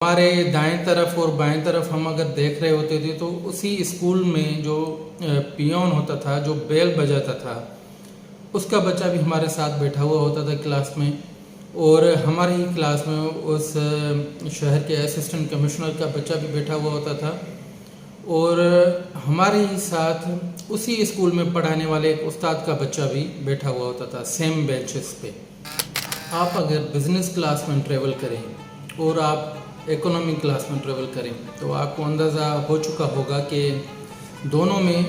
ہمارے دائیں طرف اور بائیں طرف ہم اگر دیکھ رہے ہوتے تھے تو اسی اسکول میں جو پیون ہوتا تھا، جو بیل بجاتا تھا، اس کا بچہ بھی ہمارے ساتھ بیٹھا ہوا ہوتا تھا کلاس میں، اور ہماری ہی کلاس میں اس شہر کے اسسٹنٹ کمشنر کا بچہ بھی بیٹھا ہوا ہوتا تھا، اور ہمارے ہی ساتھ اسی اسکول میں پڑھانے والے ایک استاد کا بچہ بھی بیٹھا ہوا ہوتا تھا سیم بینچز پہ۔ آپ اگر بزنس کلاس میں ٹریول کریں اور آپ اکنامی کلاس میں ٹریول کریں تو آپ کو اندازہ ہو چکا ہوگا کہ دونوں میں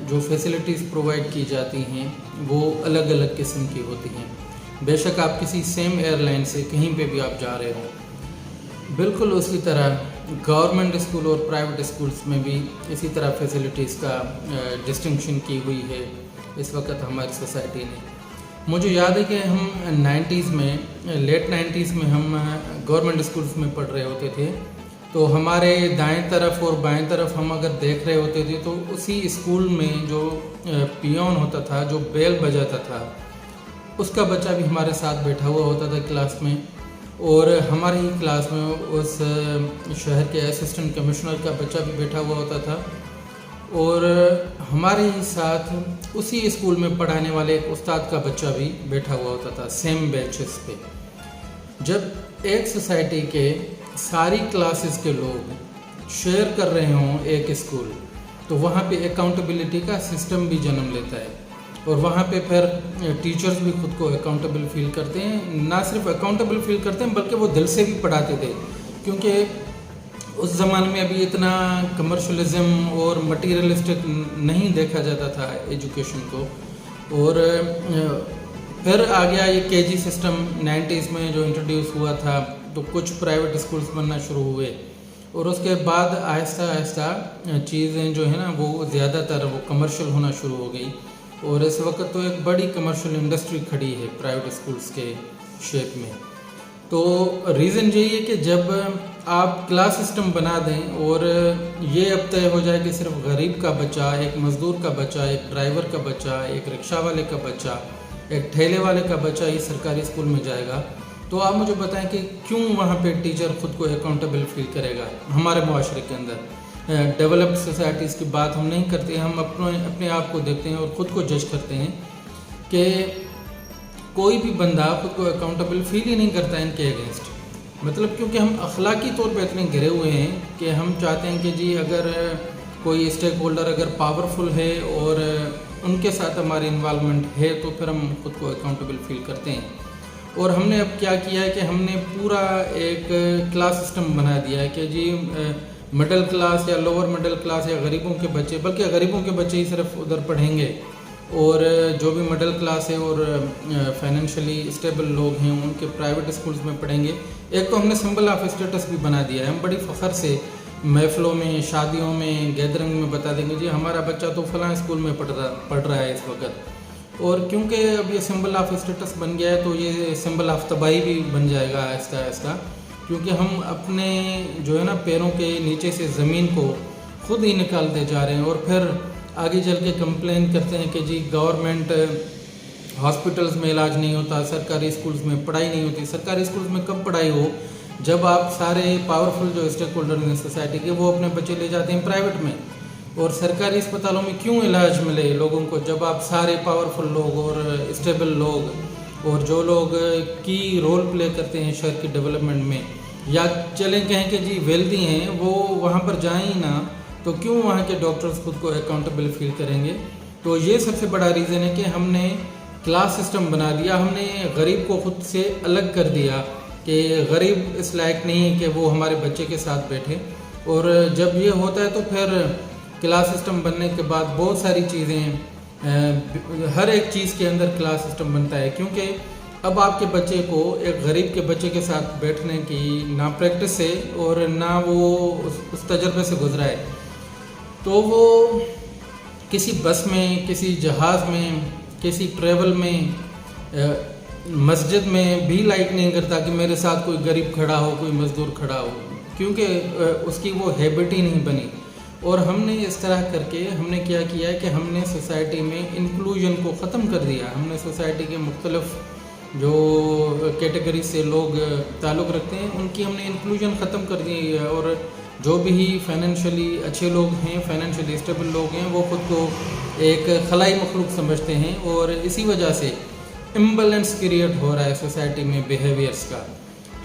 جو فیسلٹیز پرووائڈ کی جاتی ہیں وہ الگ الگ قسم کی ہوتی ہیں۔ بے شک آپ کسی سیم ایئر لائن سے کہیں پہ بھی آپ جا رہے ہوں، بالکل اسی طرح گورنمنٹ اسکول اور پرائیویٹ اسکولس میں بھی اسی طرح فیسلٹیز کا ڈسٹنکشن کی ہوئی ہے اس وقت ہماری سوسائٹی نے۔ مجھے یاد ہے کہ ہم لیٹ نائنٹیز میں ہم گورنمنٹ اسکولس میں پڑھ رہے ہوتے تھے، تو ہمارے دائیں طرف اور بائیں طرف ہم اگر دیکھ رہے ہوتے تھے تو اسی اسکول میں جو پیون ہوتا تھا، جو بیل بجاتا تھا، اس کا بچہ بھی ہمارے ساتھ بیٹھا ہوا ہوتا تھا کلاس میں، اور ہماری ہی کلاس میں اس شہر کے اسسٹنٹ کمشنر کا بچہ بھی بیٹھا ہوا ہوتا تھا، اور ہمارے ہی ساتھ اسی اسکول میں پڑھانے والے ایک استاد کا بچہ بھی بیٹھا ہوا ہوتا تھا سیم بینچز پہ۔ جب ایک سوسائٹی کے ساری کلاسز کے لوگ شیئر کر رہے ہوں ایک اسکول، تو وہاں پہ اکاؤنٹیبلٹی کا سسٹم بھی جنم لیتا ہے، اور وہاں پہ پھر ٹیچرز بھی خود کو اکاؤنٹیبل فیل کرتے ہیں۔ نہ صرف اکاؤنٹیبل فیل کرتے ہیں بلکہ وہ دل سے بھی پڑھاتے تھے، کیونکہ اس زمانے میں ابھی اتنا کمرشلزم اور مٹیریلسٹک نہیں دیکھا جاتا تھا ایجوکیشن کو، اور پھر آ گیا یہ کے جی سسٹم 90s میں جو انٹروڈیوس ہوا تھا، تو کچھ پرائیویٹ اسکولس بننا شروع ہوئے، اور اس کے بعد آہستہ آہستہ چیزیں جو ہیں نا وہ زیادہ تر وہ کمرشل ہونا شروع ہو گئی، اور اس وقت تو ایک بڑی کمرشل انڈسٹری کھڑی ہے پرائیویٹ اسکولس کے شیپ میں۔ تو ریزن یہی ہے کہ جب آپ کلاس سسٹم بنا دیں اور یہ اب طے ہو جائے کہ صرف غریب کا بچہ، ایک مزدور کا بچہ، ایک ڈرائیور کا بچہ، ایک رکشہ والے کا بچہ، ایک ٹھیلے والے کا بچہ ہی سرکاری اسکول میں جائے گا، تو آپ مجھے بتائیں کہ کیوں وہاں پہ ٹیچر خود کو اکاؤنٹیبل فیل کرے گا؟ ہمارے معاشرے کے اندر ڈیولپڈ سوسائٹیز کی بات ہم نہیں کرتے، ہم اپنے آپ کو دیکھتے ہیں اور خود کو جج کرتے ہیں کہ کوئی بھی بندہ خود کو اکاؤنٹیبل فیل ہی نہیں کرتا ان کے اگینسٹ، مطلب کیونکہ ہم اخلاقی طور پہ اتنے گرے ہوئے ہیں کہ ہم چاہتے ہیں کہ جی اگر کوئی اسٹیک ہولڈر اگر پاورفل ہے اور ان کے ساتھ ہماری انوالومنٹ ہے تو پھر ہم خود کو اکاؤنٹیبل فیل کرتے ہیں۔ اور ہم نے اب کیا کیا ہے کہ ہم نے پورا ایک کلاس سسٹم بنا دیا ہے کہ جی مڈل کلاس یا لوور مڈل کلاس یا غریبوں کے بچے، بلکہ غریبوں کے بچے ہی صرف ادھر پڑھیں گے، اور جو بھی مڈل کلاس ہے اور فائنینشلی اسٹیبل لوگ ہیں ان کے پرائیویٹ اسکولز میں پڑھیں گے۔ ایک تو ہم نے سمبل آف اسٹیٹس بھی بنا دیا ہے، ہم بڑی فخر سے محفلوں میں، شادیوں میں، گیدرنگ میں بتا دیں گے جی ہمارا بچہ تو فلاں اسکول میں پڑھ رہا ہے اس وقت، اور کیونکہ اب یہ سمبل آف اسٹیٹس بن گیا ہے تو یہ سمبل آف تباہی بھی بن جائے گا آہستہ آہستہ، کیونکہ ہم اپنے جو ہے نا پیروں کے نیچے سے زمین کو خود ہی نکالتے جا رہے ہیں، اور پھر آگے چل کے کمپلین کرتے ہیں کہ جی گورنمنٹ ہاسپٹلز میں علاج نہیں ہوتا، سرکاری اسکولز میں پڑھائی نہیں ہوتی۔ سرکاری اسکولز میں کب پڑھائی ہو؟ جب آپ سارے پاورفل جو اسٹیک ہولڈر ہیں سوسائٹی کے وہ اپنے بچے لے جاتے ہیں پرائیویٹ میں، اور سرکاری اسپتالوں میں کیوں علاج ملے لوگوں کو جب آپ سارے پاورفل لوگ اور اسٹیبل لوگ اور جو لوگ کی رول پلے کرتے ہیں شہر کی ڈیولپمنٹ میں، یا چلیں کہیں کہ جی ویلدی ہیں وہ وہاں پر جائیں ہی نہ، تو کیوں وہاں کے ڈاکٹرز خود کو اکاؤنٹیبل فیل کریں گے؟ تو یہ سب سے بڑا ریزن ہے کہ ہم نے کلاس سسٹم بنا دیا، ہم نے غریب کو خود سے الگ کر دیا کہ غریب اس لائق نہیں ہے کہ وہ ہمارے بچے کے ساتھ بیٹھے، اور جب یہ ہوتا ہے تو پھر کلاس سسٹم بننے کے بعد بہت ساری چیزیں ہر ایک چیز کے اندر کلاس سسٹم بنتا ہے، کیونکہ اب آپ کے بچے کو ایک غریب کے بچے کے ساتھ بیٹھنے کی نہ پریکٹس ہے اور نہ وہ اس تجربے سے گزرا ہے، تو وہ کسی بس میں، کسی جہاز میں، کسی ٹریول میں، مسجد میں بھی لائک نہیں کرتا کہ میرے ساتھ کوئی غریب کھڑا ہو، کوئی مزدور کھڑا ہو، کیونکہ اس کی وہ ہیبٹ ہی نہیں بنی۔ اور ہم نے اس طرح کر کے ہم نے کیا ہے کہ ہم نے سوسائٹی میں انکلوژن کو ختم کر دیا، ہم نے سوسائٹی کے مختلف جو کیٹیگری سے لوگ تعلق رکھتے ہیں ان کی ہم نے انکلوژن ختم کر دی ہے، اور جو بھی فائنینشلی اچھے لوگ ہیں، فائنینشلی اسٹیبل لوگ ہیں، وہ خود کو ایک خلائی مخلوق سمجھتے ہیں، اور اسی وجہ سے امبیلنس کریٹ ہو رہا ہے سوسائٹی میں بیہیویئرس کا۔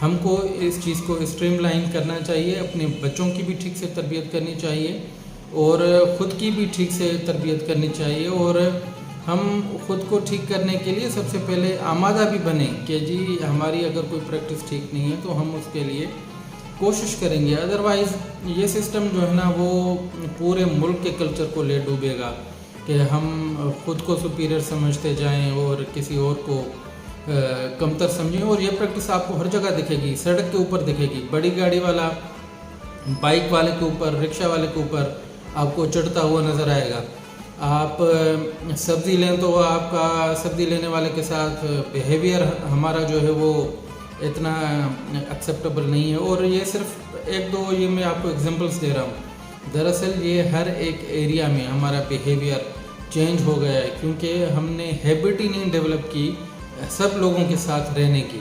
ہم کو اس چیز کو اسٹریم لائن کرنا چاہیے، اپنے بچوں کی بھی ٹھیک سے تربیت کرنی چاہیے اور خود کی بھی ٹھیک سے تربیت کرنی چاہیے، اور ہم خود کو ٹھیک کرنے کے لیے سب سے پہلے آمادہ بھی بنیں کہ جی ہماری اگر کوئی پریکٹس ٹھیک نہیں ہے تو ہم اس کے لیے کوشش کریں گے، ادروائز یہ سسٹم جو ہے نا وہ پورے ملک کے کلچر کو لے ڈوبے گا کہ ہم خود کو سپیریئر سمجھتے جائیں اور کسی اور کو کمتر سمجھیں، اور یہ پریکٹس آپ کو ہر جگہ دکھے گی، سڑک کے اوپر دکھے گی، بڑی گاڑی والا بائک والے کے اوپر، رکشہ والے کے اوپر آپ کو چڑھتا ہوا نظر آئے گا۔ آپ سبزی لیں تو آپ کا سبزی لینے والے کے ساتھ بیہیویئر ہمارا جو ہے وہ اتنا ایکسیپٹیبل نہیں ہے، اور یہ صرف ایک دو یہ میں آپ کو ایگزامپلس دے رہا ہوں، دراصل یہ ہر ایک ایریا میں ہمارا بیہیویئر چینج ہو گیا ہے، کیونکہ ہم نے ہیبٹ ہی نہیں ڈیولپ کی سب لوگوں کے ساتھ رہنے کی۔